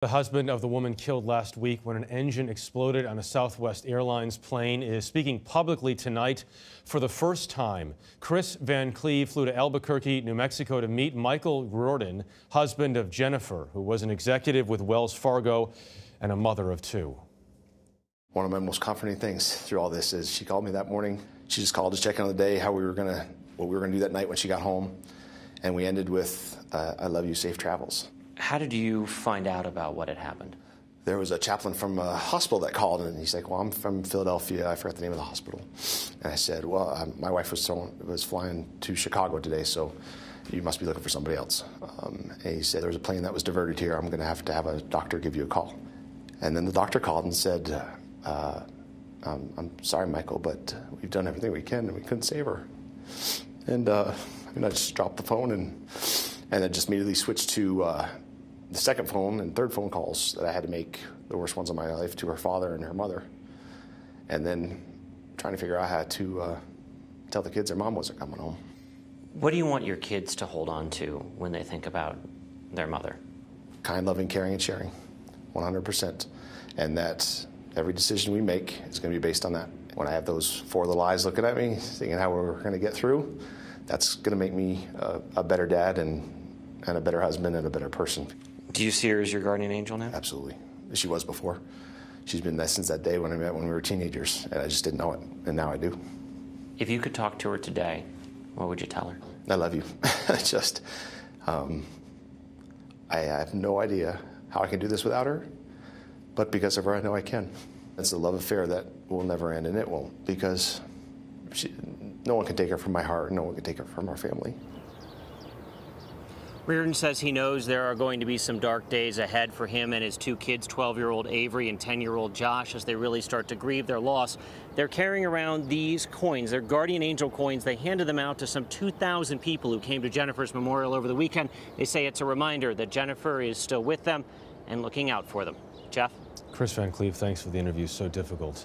The husband of the woman killed last week when an engine exploded on a Southwest Airlines plane is speaking publicly tonight for the first time. Kris Van Cleave flew to Albuquerque, New Mexico to meet Michael Riordan, husband of Jennifer, who was an executive with Wells Fargo and a mother of two. One of my most comforting things through all this is she called me that morning. She just called to check in on the day, what we were gonna do that night when she got home. And we ended with, I love you, safe travels. How did you find out about what had happened? There was a chaplain from a hospital that called, and he's like, well, I'm from Philadelphia. I forgot the name of the hospital. And I said, well, my wife was flying to Chicago today, so you must be looking for somebody else. And he said, there's a plane that was diverted here. I'm going to have a doctor give you a call. And then the doctor called and said, I'm sorry, Michael, but we've done everything we can, and we couldn't save her. And I just dropped the phone, and I just immediately switched to the second phone and third phone calls that I had to make, the worst ones of my life, to her father and her mother. And then trying to figure out how to tell the kids their mom wasn't coming home. What do you want your kids to hold on to when they think about their mother? Kind, loving, caring, and sharing, 100%. And that every decision we make is going to be based on that. When I have those four little eyes looking at me, thinking how we're going to get through, that's going to make me a better dad and a better husband and a better person. Do you see her as your guardian angel now? Absolutely. She was before. She's been there since that day when we were teenagers, and I just didn't know it, and now I do. If you could talk to her today, what would you tell her? I love you. I have no idea how I can do this without her, but because of her, I know I can. It's a love affair that will never end, and it won't, because no one can take her from my heart, and no one can take her from our family. Riordan says he knows there are going to be some dark days ahead for him and his two kids, 12-year-old Avery and 10-year-old Josh, as they really start to grieve their loss. They're carrying around these coins. They're guardian angel coins. They handed them out to some 2,000 people who came to Jennifer's memorial over the weekend. They say it's a reminder that Jennifer is still with them and looking out for them. Jeff? Kris Van Cleave, thanks for the interview. So difficult.